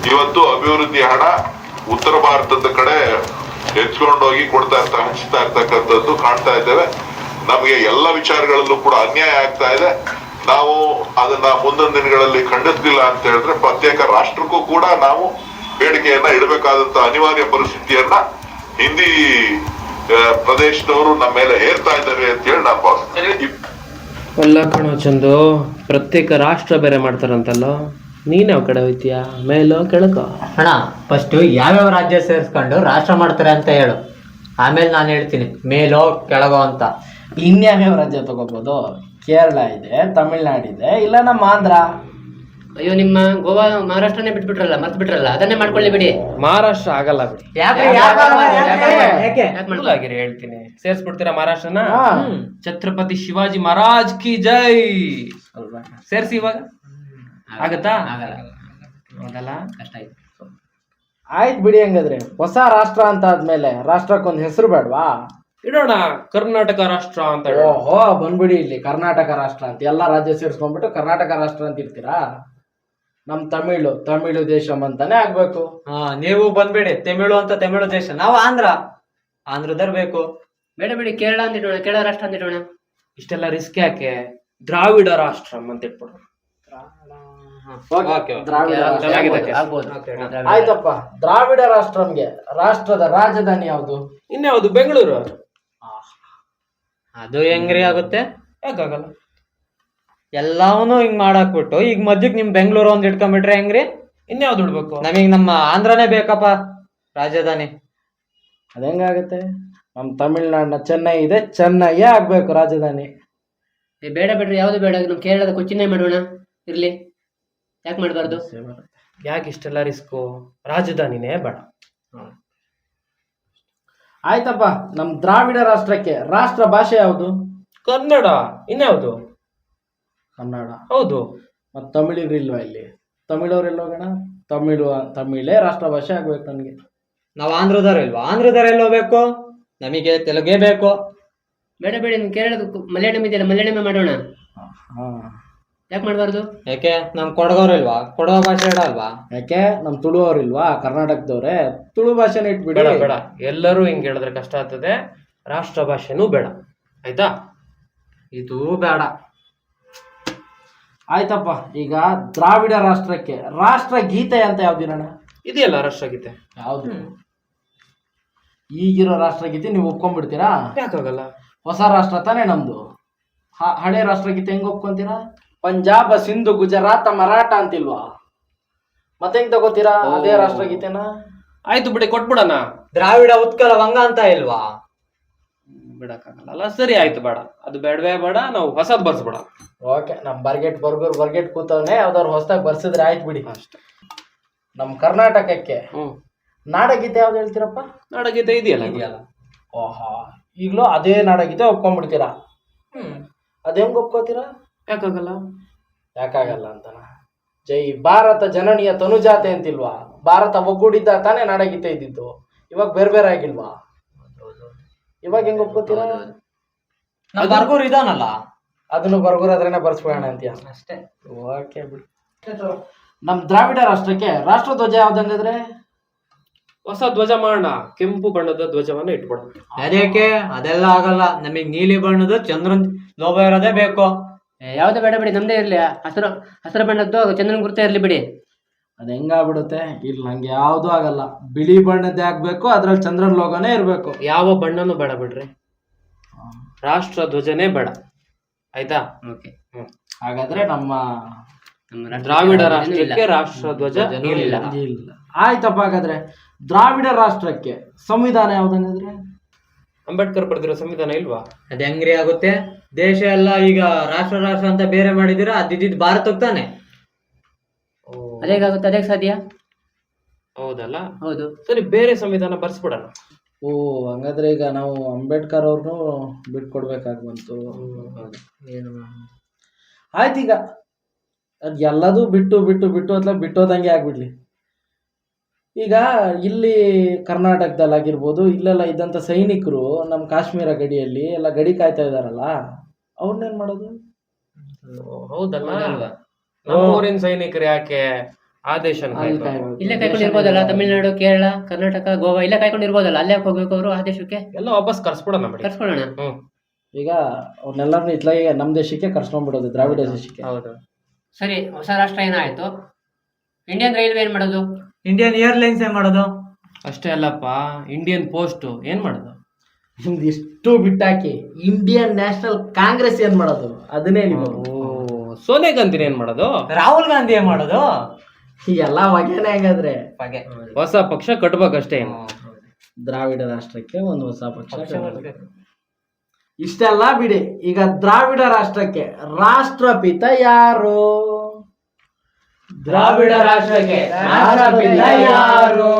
ಇವತ್ತು ಅಭಿವೃದ್ಧಿ ಹಣ ಉತ್ತರ ಭಾರತದ ಕಡೆ ಹೆಚ್ಕೊಂಡೋಗಿ ಹಂಚ್ತಾ ಇರ್ತಕ್ಕಂಥದ್ದು ಕಾಣ್ತಾ ಇದ್ದೇವೆ. ನಮಗೆ ಎಲ್ಲ ವಿಚಾರಗಳಲ್ಲೂ ಕೂಡ ಅನ್ಯಾಯ ಆಗ್ತಾ ಇದೆ. ನಾವು ಅದನ್ನ ಮುಂದಿನ ದಿನಗಳಲ್ಲಿ ಖಂಡಿಸ್ಲಿಲ್ಲ ಅಂತ ಹೇಳಿದ್ರೆ ಪ್ರತ್ಯೇಕ ರಾಷ್ಟ್ರಕ್ಕೂ ಕೂಡ ನಾವು ಬೇಡಿಕೆಯನ್ನ ಇಡಬೇಕಾದಂತ ಅನಿವಾರ್ಯ ಪರಿಸ್ಥಿತಿಯನ್ನ ಹಿಂದಿ ಪ್ರದೇಶದವರು ನಮ್ಮ ಮೇಲೆ ಹೇರ್ತಾ ಇದ್ದಾರೆ ಅಂತ ಹೇಳಿ ನಾನು ಭಾವಿಸ್ತೇನೆ. ಅಲ್ಲ ಕಣೋ ಚಂದು, ಪ್ರತ್ಯೇಕ ರಾಷ್ಟ್ರ ಬೇರೆ ಮಾಡ್ತಾರಂತಲ್ಲ, ನೀನ್ ಯಾವ ಕಡೆ ಹೋಯ್ತೀಯ? ಮೇಲೋ ಕೆಳಕೋ? ಅಣ್ಣ, ಫಸ್ಟ್ ಯಾವ್ಯಾವ ರಾಜ್ಯ ಸೇರಿಸ್ಕೊಂಡು ರಾಷ್ಟ್ರ ಮಾಡ್ತಾರೆ ಅಂತ ಹೇಳು, ಆಮೇಲೆ ನಾನು ಹೇಳ್ತೀನಿ ಮೇಲೋ ಕೆಳಗೋ ಅಂತ. ಇನ್ಯಾವ್ಯಾವ ರಾಜ್ಯ ತಗೋಬಹುದು? ಕೇರಳ ಇದೆ, ತಮಿಳ್ನಾಡಿದೆ, ಇಲ್ಲ ನಮ್ಮ ಆಂಧ್ರ. ಅಯ್ಯೋ, ನಿಮ್ಮ ಗೋವಾ ಮಹಾರಾಷ್ಟ್ರನೇ ಬಿಟ್ಬಿಟ್ರಲ್ಲ, ಮರ್ತು ಬಿಟ್ರಲ್ಲ, ಅದನ್ನೇ ಮಾಡ್ಕೊಳ್ಳಿ ಬಿಡಿ. ಮಹಾರಾಷ್ಟ್ರ ಆಗಲ್ಲ ಬಿಡಿ. ಯಾಕೆ ಆಗಿರಿ ಹೇಳ್ತೀನಿ, ಸೇರ್ಸ್ಬಿಡ್ತೀರಾ ಮಹಾರಾಷ್ಟ್ರನ? ಛತ್ರಪತಿ ಶಿವಾಜಿ ಮಹಾರಾಜ್ ಕಿ ಜೈ ಅಲ್ವಾ? ಸೇರ್ಸಿ ಇವಾಗ ಆಗತ್ತಾ? ಹೌದಲ್ಲ, ಕಷ್ಟ ಆಯ್ತು. ಆಯ್ತು ಬಿಡಿ. ಹಂಗಾದ್ರೆ ಹೊಸ ರಾಷ್ಟ್ರ ಅಂತ ಆದ್ಮೇಲೆ ರಾಷ್ಟ್ರಕ್ಕೊಂದು ಹೆಸರು ಬೇಡವಾ? ಇಡೋಣ ಕರ್ನಾಟಕ ರಾಷ್ಟ್ರ ಅಂತ ಇಡೋಣ. ಓಹೋ, ಬಂದ್ಬಿಡಿ ಇಲ್ಲಿ ಕರ್ನಾಟಕ ರಾಷ್ಟ್ರ ಅಂತ ಎಲ್ಲಾ ರಾಜ್ಯ ಸೇರಿಸ್ಕೊಂಡ್ಬಿಟ್ಟು ಕರ್ನಾಟಕ ರಾಷ್ಟ್ರ ಅಂತ ಇರ್ತೀರಾ? ನಮ್ ತಮಿಳು ದೇಶಂ ಅಂತಾನೆ ಆಗ್ಬೇಕು. ನೀವು ಬಂದ್ಬಿಡಿ ತಮಿಳು ಅಂತ, ತಮಿಳು ದೇಶ. ನಾವು ಆಂಧ್ರದವ್ರು ಬೇಕು. ಬೇಡ ಬಿಡಿ, ಕೇರಳ ಅಂತ ಇಡೋಣ, ಕೇರಳ ರಾಷ್ಟ್ರ ಅಂತ ಇಡೋಣ. ಇಷ್ಟೆಲ್ಲ ರಿಸ್ಕ್ ಯಾಕೆ? ದ್ರಾವಿಡ ರಾಷ್ಟ್ರ ಅಂತ ಇಟ್ಬಿಡೋಣ. ದ್ರಾವಿಡ ರಾಷ್ಟ್ರ. ಆಗ್ಬೋದು. ಆಯ್ತಪ್ಪ, ದ್ರಾವಿಡ ರಾಷ್ಟ್ರಂಗೆ ರಾಷ್ಟ್ರದ ರಾಜಧಾನಿ ಯಾವುದು? ಇನ್ಯಾವುದು? ಬೆಂಗಳೂರು. ಅದು ಹೆಂಗ್ರಿ ಆಗುತ್ತೆ? ಯಾಕಾಗಲ್ಲ? ಎಲ್ಲವನ್ನೂ ಹಿಂಗ್ ಮಾಡಾಕ್ಬಿಟ್ಟು ಈಗ ಮಧ್ಯಕ್ ನಿಮ್ ಬೆಂಗಳೂರು ಒಂದ್ ಇಟ್ಕೊಂಡ್ಬಿಟ್ರೆ ಹೆಂಗ್ರಿ? ಇನ್ಯಾವ್ದು ಇಡ್ಬೇಕು? ನಮಗ್ ನಮ್ಮ ಆಂಧ್ರನೇ ಬೇಕಪ್ಪ ರಾಜಧಾನಿ. ಅದ ಹೆಂಗಾಗುತ್ತೆ? ನಮ್ ತಮಿಳ್ನಾಡಿನ ಚೆನ್ನೈ ಇದೆ, ಚೆನ್ನೈಯೇ ಆಗ್ಬೇಕು ರಾಜಧಾನಿ. ಬೇಡ ಬಿಡ್ರಿ, ಯಾವ್ದು ಬೇಡ. ನಮ್ ಕೇರಳದ ಕೊಚ್ಚಿನೇ ಮಾಡೋಣ, ಇರ್ಲಿ. ಯಾಕೆ ಮಾಡಬಾರ್ದು? ಯಾಕೆ ಇಷ್ಟೆಲ್ಲ ರಿಸ್ಕು? ರಾಜಧಾನಿನೇ ಬೇಡ. ಆಯ್ತಪ್ಪ, ನಮ್ ದ್ರಾವಿಡ ರಾಷ್ಟ್ರಕ್ಕೆ ರಾಷ್ಟ್ರ ಭಾಷೆ ಯಾವುದು? ಕನ್ನಡ. ಇನ್ಯಾವುದು? ಕನ್ನಡ. ಹೌದು. ಮತ್ ತಮಿಳಿಗರು ಇಲ್ವಾ ಇಲ್ಲಿ? ತಮಿಳವ್ರೆಲ್ಲ ಹೋಗೋಣ. ತಮಿಳೇ ರಾಷ್ಟ್ರ ಭಾಷೆ ಆಗ್ಬೇಕು ನನ್ಗೆ. ನಾವ್ ಆಂಧ್ರದವ್ರು ಇಲ್ವಾ? ಆಂಧ್ರದವ್ರು ಹೋಗ್ಬೇಕು? ನಮಗೆ ತೆಲುಗೇ ಬೇಕು. ಬೇಡ ಬೇಡ, ನಿಮ್ ಕೇರಳದ ಮಲಯಾಳಂ ಇದೆಯಲ್ಲ, ಮಲಯಾಳಂ ಮಾಡೋಣ. ಯಾಕೆ ಮಾಡಬಾರ್ದು? ಯಾಕೆ? ನಮ್ ಕೊಡಗವ್ರು ಇಲ್ವಾ? ಕೊಡವ ಭಾಷೆ ಇಡಲ್ವಾ? ಯಾಕೆ? ನಮ್ ತುಳುವವ್ರಿಲ್ವಾ ಕರ್ನಾಟಕದವ್ರೆ? ತುಳು ಭಾಷೆನ ಇಟ್ಬಿಡಿ. ಬೇಡ ಬೇಡ, ಎಲ್ಲರೂ ಹಿಂಗ್ ಹೇಳಿದ್ರೆ ಕಷ್ಟ ಆಗ್ತದೆ. ರಾಷ್ಟ್ರ ಭಾಷೆನೂ ಬೇಡ, ಆಯ್ತಾ? ಇದು ಬೇಡ. ಆಯ್ತಪ್ಪ, ಈಗ ದ್ರಾವಿಡ ರಾಷ್ಟ್ರಕ್ಕೆ ರಾಷ್ಟ್ರ ಗೀತೆ ಅಂತ ಯಾವ್ದಿರೋಣ? ಇದೆಯಲ್ಲ ರಾಷ್ಟ್ರಗೀತೆ. ಯಾವ್ದು? ಈಗಿರೋ ರಾಷ್ಟ್ರಗೀತೆ ನೀವು ಒಪ್ಕೊಂಡ್ಬಿಡ್ತೀರಾ? ಯಾಕಾಗಲ್ಲ? ಹೊಸ ರಾಷ್ಟ್ರ ತಾನೇ ನಮ್ದು. ಹಳೆ ರಾಷ್ಟ್ರಗೀತೆ ಹೆಂಗ್ ಒಪ್ಕೊಂತೀರಾ? ಪಂಜಾಬ್, ಸಿಂಧು, ಗುಜರಾತ್, ಮರಾಠ ಅಂತಿಲ್ವಾ? ಮತ್ತೆ ಹೆಂಗ್ ತಗೋತೀರಾ ಅದೇ ರಾಷ್ಟ್ರಗೀತೆನ? ಆಯ್ತು ಬಿಡಿ, ಕೊಟ್ಬಿಡಣ. ದ್ರಾವಿಡ ಉತ್ಕಲ ವಂಗ ಅಂತ ಇಲ್ವಾ? ಬಿಡಕ್ಕಾಗಲ್ಲ. ಸರಿ ಆಯ್ತು, ಬೇಡ. ಅದು ಬೇಡವೇ ಬೇಡ. ನಾವು ಹೊಸದ್ ಬರ್ಸ್ಬಿಡ. ಓಕೆ, ನಮ್ ಬರ್ಗೆಟ್ ಕೂತವನೆ ಯಾವ್ದಾದ್ರು ಹೊಸದಾಗಿ ಬರ್ಸಿದ್ರೆ ಆಯ್ತು ಬಿಡಿ. ಅಷ್ಟೇ. ನಮ್ ಕರ್ನಾಟಕಕ್ಕೆ ನಾಡಗೀತೆ ಯಾವ್ದು ಹೇಳ್ತೀರಪ್ಪ? ನಾಡಗೀತೆ ಇದೆಯಲ್ಲ. ಓಹಾ, ಈಗ್ಲೂ ಅದೇ ನಾಡಗೀತೆ ಒಪ್ಕೊಂಡ್ಬಿಡ್ತೀರಾ? ಅದ್ ಹೆಂಗ್ ಒಪ್ಕೋತೀರಾ? ಯಾಕಾಗಲ್ಲ? ಯಾಕಾಗಲ್ಲ ಅಂತನ? ಜೈ ಭಾರತ ಜನನಿಯ ತನುಜಾತೆ ಅಂತಿಲ್ವಾ? ಭಾರತ ಒಗ್ಗೂಡಿದ್ದ ತಾನೇ ನಾಡಗೀತೆ ಇದ್ದಿದ್ದು. ಇವಾಗ ಬೇರೆ ಆಗಿಲ್ವಾ? ಇವಾಗ ಹೆಂಗ್ ಒಪ್ಕೋತೀರಾ? ಬರ್ಗೂರ್ ಇದಾನಲ್ಲ, ಅದನ್ನು ಬರ್ಗೂರಾದ್ರೇನೆ ಬರ್ಸ್ಬೋಣ ಅಂತೀಯ? ಅಷ್ಟೇ. ಓಕೆ ಬಿಡಿ. ನಮ್ ದ್ರಾವಿಡ ರಾಷ್ಟ್ರಕ್ಕೆ ರಾಷ್ಟ್ರಧ್ವಜ ಯಾವ್ದಂಗಾದ್ರೆ? ಹೊಸ ಧ್ವಜ ಮಾಡೋಣ. ಕೆಂಪು ಬಣ್ಣದ ಧ್ವಜವನ್ನ ಇಟ್ಬಿಡೋಣ. ಅದಕ್ಕೆ ಅದೆಲ್ಲ ಆಗಲ್ಲ. ನಮಗ್ ನೀಲಿ ಬಣ್ಣದ ಚಂದ್ರನ್ ಲೋಭ ಇರೋದೇ ಬೇಕು. ಯಾವ್ದು ಬೇಡ ಬಿಡಿ, ನಮ್ದೇ ಇರ್ಲಿ. ಹಸಿರು ಬಣ್ಣದ್ದು ಚಂದ್ರನ್ ಗುರ್ತ ಇರ್ಲಿ ಬಿಡಿ. ಅದ್ ಹೆಂಗಾಗ್ಬಿಡುತ್ತೆ? ಇಲ್ಲಿ ನಂಗೆ ಯಾವ್ದು ಆಗಲ್ಲ. ಬಿಳಿ ಬಣ್ಣದ್ದೇ ಆಗ್ಬೇಕು, ಅದ್ರಲ್ಲಿ ಚಂದ್ರನ್ ಲೋಗನೇ ಇರ್ಬೇಕು. ಯಾವ ಬಣ್ಣನೂ ಬೇಡ ಬಿಡ್ರಿ, ರಾಷ್ಟ್ರ ಧ್ವಜನೇ ಬೇಡ, ಆಯ್ತಾ? ಓಕೆ. ಹಾಗಾದ್ರೆ ನಮ್ಮ ದ್ರಾವಿಡ ರಾಷ್ಟ್ರಕ್ಕೆ ರಾಷ್ಟ್ರ ಧ್ವಜ ಇಲ್ಲ. ಆಯ್ತಪ್ಪ, ಹಾಗಾದ್ರೆ ದ್ರಾವಿಡ ರಾಷ್ಟ್ರಕ್ಕೆ ಸಂವಿಧಾನ ಯಾವ್ದಂಗಾದ್ರೆ? ಅಂಬೇಡ್ಕರ್ ಬರೆದಿರೋ ಸಂವಿಧಾನ ಇಲ್ವಾ? ಅದ್ ಹೆಂಗ್ರಿ ಆಗುತ್ತೆ? ದೇಶ ಎಲ್ಲ ಈಗ ರಾಷ್ಟ್ರ ಅಂತ ಬೇರೆ ಮಾಡಿದಿರ, ಅದಿದ್ದು ಭಾರತಕ್ಕೆ ತಾನೆ. ಅದೇಗಾಗುತ್ತೆ? ಅದೇ ಸಾಧ್ಯ? ಹೌದಲ್ಲ? ಹೌದು. ಸರಿ, ಬೇರೆ ಸಂವಿಧಾನ ಬರ್ಸ್ಬಿಡೋಣ. ಓ, ಹಂಗಾದ್ರೆ ಈಗ ನಾವು ಅಂಬೇಡ್ಕರ್ ಅವ್ರನ್ನು ಬಿಟ್ಕೊಡ್ಬೇಕಾಗಿ ಬಂತು. ಆಯ್ತು, ಈಗ ಅದ್ ಎಲ್ಲದೂ ಬಿಟ್ಟೋದಂಗೆ ಆಗ್ಬಿಡ್ಲಿ. ಈಗ ಇಲ್ಲಿ ಕರ್ನಾಟಕದಲ್ಲಾಗಿರ್ಬೋದು, ಇಲ್ಲೆಲ್ಲ ಇದ್ದಂಥ ಸೈನಿಕರು ನಮ್ಮ ಕಾಶ್ಮೀರ ಗಡಿಯಲ್ಲಿ ಎಲ್ಲ ಗಡಿ ಕಾಯ್ತಾ ಇದಾರಲ್ಲ, ಅವ್ರನ್ನೇನ್ ಮಾಡೋದು? ಹೌದಲ್ಲ? ನಮ್ಮೂರಿನ ಸೈನಿಕರು ಯಾಕೆ ಆ ದೇಶ ಇಲ್ಲೇ ಕಾಯ್ಕೊಂಡಿರ್ಬೋದಲ್ಲ, ತಮಿಳ್ನಾಡು, ಕೇರಳ, ಕರ್ನಾಟಕ, ಗೋವಾ ಇಲ್ಲೇ ಕಾಯ್ಕೊಂಡಿರ್ಬೋದಲ್ಲ, ಅಲ್ಲೇ ಹೋಗ್ಬೇಕು ಅವರು ಆ ದೇಶಕ್ಕೆ ಎಲ್ಲ ವಾಪಸ್ ಕರ್ಸ್ಬಿಡೋಣ ಬಿಡಿ. ಕರ್ಸ್ಕೊಳ್ಳೋಣ. ಹ್ಮ್ ಈಗ ಅವ್ರನ್ನೆಲ್ಲರನ್ನೂ ಇತ್ಲಾಗೆ ನಮ್ಮ ದೇಶಕ್ಕೆ ಕರ್ಸ್ಕೊಂಡ್ಬಿಡೋದು, ದ್ರಾವಿಡ ದೇಶಕ್ಕೆ. ಹೌದು. ಸರಿ, ಹೊಸ ರಾಷ್ಟ್ರ ಏನಾಯ್ತು? ಇಂಡಿಯನ್ ರೈಲ್ವೆ ಏನ್ ಮಾಡೋದು? ಇಂಡಿಯನ್ ಏರ್ಲೈನ್ಸ್ ಏನ್ ಮಾಡೋದು? ಅಷ್ಟೇ ಅಲ್ಲಪ್ಪ, ಇಂಡಿಯನ್ ಪೋಸ್ಟ್ ಏನ್ ಮಾಡೋದು? ನಿಮ್ದು ಇಷ್ಟು ಬಿಟ್ಟಾಕಿ ಇಂಡಿಯನ್ ನ್ಯಾಷನಲ್ ಕಾಂಗ್ರೆಸ್ ಏನ್ ಮಾಡೋದು? ಅದನ್ನೇ ನೀವು ಸೋನಿಯಾ ಗಾಂಧಿನ ಏನ್ ಮಾಡೋದು? ರಾಹುಲ್ ಗಾಂಧಿ ಏನ್ ಮಾಡೋದು? ಎಲ್ಲ ವಗೆನೇ ಹಂಗಾದ್ರೆ. ಹೊಸ ಪಕ್ಷ ಕಟ್ಬೇಕಷ್ಟೇ. ದ್ರಾವಿಡ ರಾಷ್ಟ್ರಕ್ಕೆ ಒಂದು ಹೊಸ ಪಕ್ಷ. ಇಷ್ಟೆಲ್ಲ ಬಿಡಿ, ಈಗ ದ್ರಾವಿಡ ರಾಷ್ಟ್ರಕ್ಕೆ ರಾಷ್ಟ್ರಪಿತ ಯಾರು? ದ್ರಾವಿಡ ರಾಷ್ಟ್ರಕ್ಕೆ ರಾಷ್ಟ್ರಪಿತ ಯಾರು?